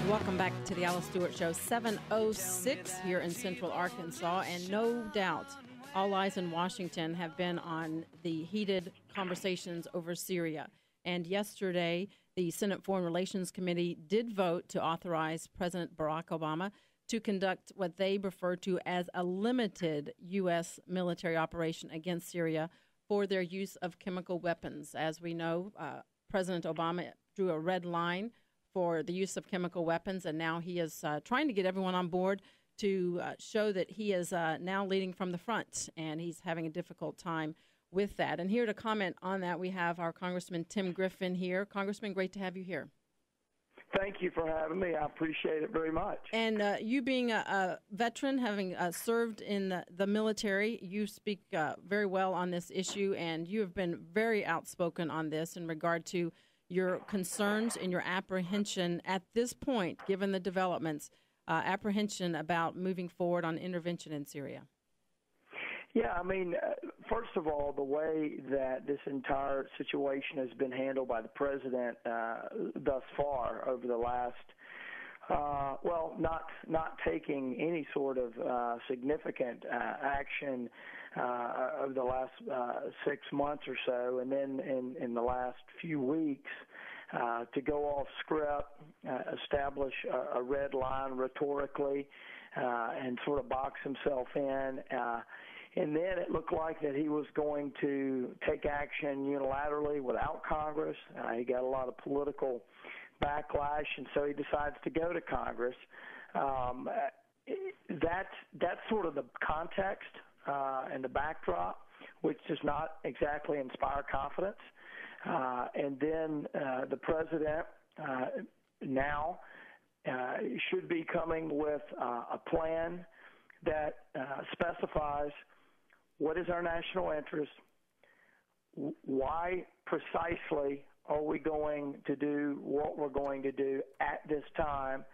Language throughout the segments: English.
Welcome back to the Alice Stewart Show, 7:06 here in Central Arkansas. And no doubt, all eyes in Washington have been on the heated conversations over Syria. And yesterday, the Senate Foreign Relations Committee did vote to authorize President Barack Obama to conduct what they refer to as a limited U.S. military operation against Syria for their use of chemical weapons. As we know, President Obama drew a red line for the use of chemical weapons, and now he is trying to get everyone on board to show that he is now leading from the front, and he's having a difficult time with that. And here to comment on that, we have our Congressman Tim Griffin here. Congressman, great to have you here. Thank you for having me. I appreciate it very much. And you being a veteran, having served in the military, you speak very well on this issue, and you have been very outspoken on this in regard to your concerns and your apprehension at this point, given the developments, apprehension about moving forward on intervention in Syria. Yeah, I mean, first of all, the way that this entire situation has been handled by the president thus far over the last, not taking any sort of significant action over the last 6 months or so, and then in the last few weeks to go off script, establish a red line rhetorically, and sort of box himself in. And then it looked like that he was going to take action unilaterally without Congress. He got a lot of political backlash, and so he decides to go to Congress. That's sort of the context and the backdrop, which does not exactly inspire confidence. And then the president now should be coming with a plan that specifies what is our national interest, why precisely are we going to do what we're going to do at this time,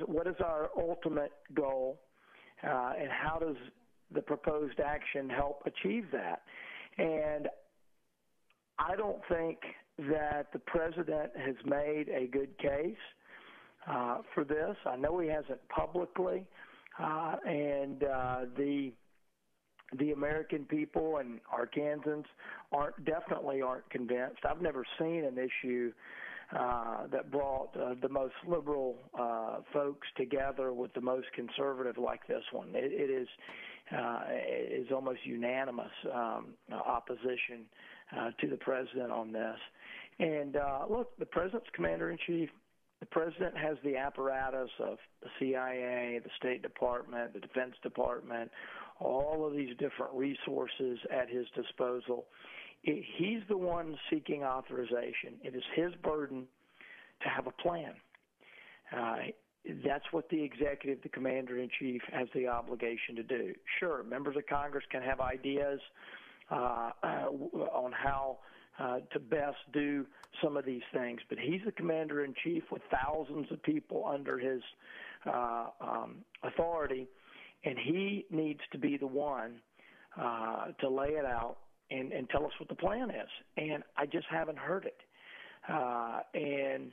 what is our ultimate goal, and how does the proposed action help achieve that. And I don't think that the president has made a good case for this. I know he hasn't publicly, and the American people and Arkansans definitely aren't convinced. I've never seen an issue that brought the most liberal folks together with the most conservative like this one. It is almost unanimous opposition to the president on this. And look, the president's commander-in-chief. The president has the apparatus of the CIA, the State Department, the Defense Department, all of these different resources at his disposal. He's the one seeking authorization. It is his burden to have a plan. That's what the executive, the commander-in-chief, has the obligation to do. Sure, members of Congress can have ideas on how to best do some of these things, but he's the commander-in-chief with thousands of people under his authority, and he needs to be the one to lay it out and tell us what the plan is. And I just haven't heard it. And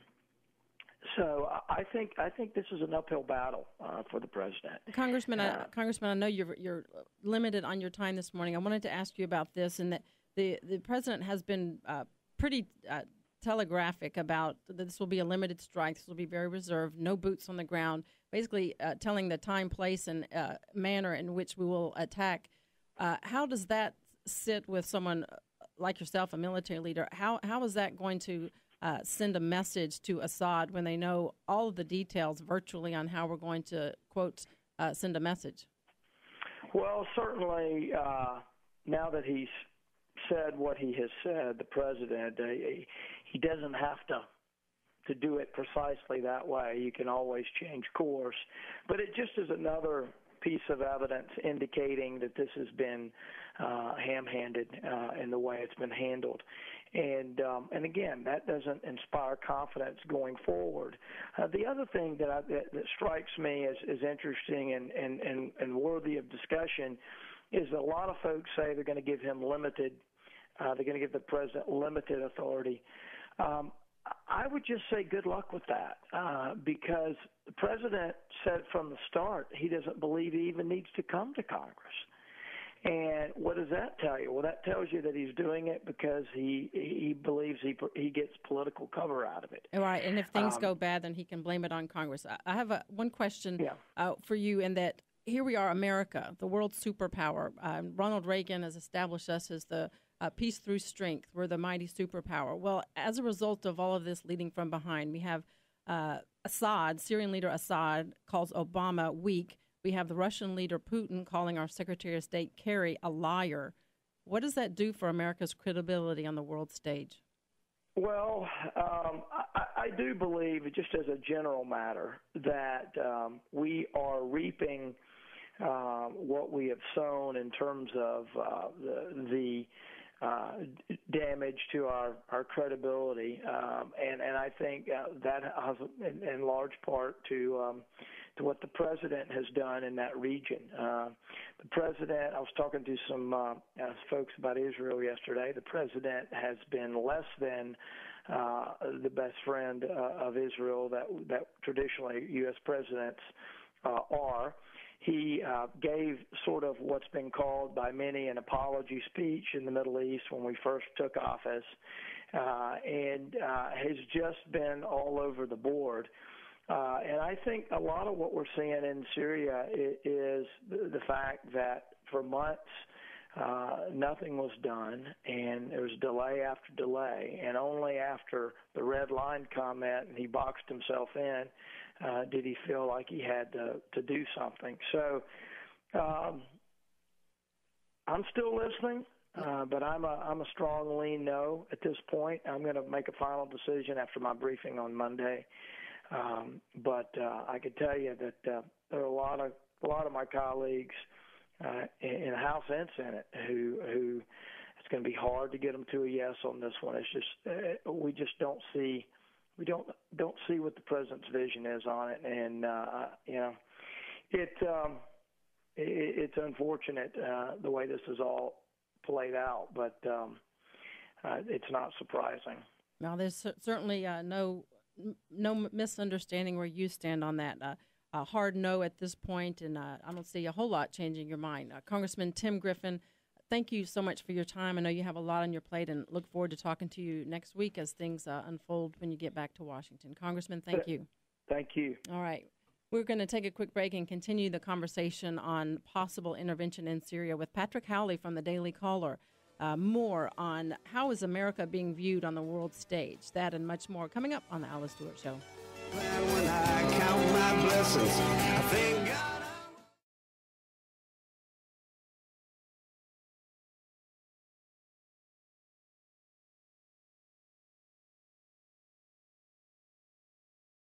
so I think this is an uphill battle for the president. Congressman, I know you're limited on your time this morning. I wanted to ask you about this, and that the president has been pretty telegraphic about that this will be a limited strike. This will be very reserved, no boots on the ground, basically telling the time, place, and manner in which we will attack. How does that sit with someone like yourself, a military leader? How is that going to send a message to Assad when they know all of the details virtually on how we're going to, quote, send a message? Well, certainly now that he's said what he has said, the president, he doesn't have to do it precisely that way. You can always change course. But it just is another piece of evidence indicating that this has been ham-handed in the way it's been handled. And again, that doesn't inspire confidence going forward. The other thing that strikes me as interesting and worthy of discussion is that a lot of folks say they're going to give him they're going to give the president limited authority. I would just say good luck with that, because the president said from the start he doesn't believe he even needs to come to Congress. And what does that tell you? Well, that tells you that he's doing it because he believes he gets political cover out of it. Right, and if things go bad, then he can blame it on Congress. I have one question for you, in that here we are, America, the world superpower. Ronald Reagan has established us as the peace through strength. We're the mighty superpower. Well, as a result of all of this leading from behind, we have Syrian leader Assad calls Obama weak. We have the Russian leader Putin calling our Secretary of State Kerry a liar. What does that do for America's credibility on the world stage? Well, I do believe, just as a general matter, that we are reaping what we have sown in terms of the damage to our credibility, and I think that has in large part to what the president has done in that region. The president, I was talking to some folks about Israel yesterday. The president has been less than the best friend of Israel that traditionally U.S. presidents are. He gave sort of what's been called by many an apology speech in the Middle East when we first took office, and has just been all over the board. And I think a lot of what we're seeing in Syria is the fact that for months nothing was done, and there was delay after delay, and only after the red line comment and he boxed himself in did he feel like he had to do something. So I'm still listening, but I'm a strong lean no at this point. I'm going to make a final decision after my briefing on Monday. But I can tell you that there are a lot of my colleagues in the House and Senate who it's going to be hard to get them to a yes on this one. It's just we just don't see what the president's vision is on it, and it's unfortunate the way this is all played out, but it's not surprising. Now, there's certainly no misunderstanding where you stand on that. A hard no at this point, and I don't see a whole lot changing your mind. Congressman Tim Griffin, thank you so much for your time. I know you have a lot on your plate, and look forward to talking to you next week as things unfold when you get back to Washington. Congressman, thank you. Thank you. All right. We're going to take a quick break and continue the conversation on possible intervention in Syria with Patrick Howley from the Daily Caller. More on how is America being viewed on the world stage. That and much more coming up on the Alice Stewart Show. When I count my blessings, I think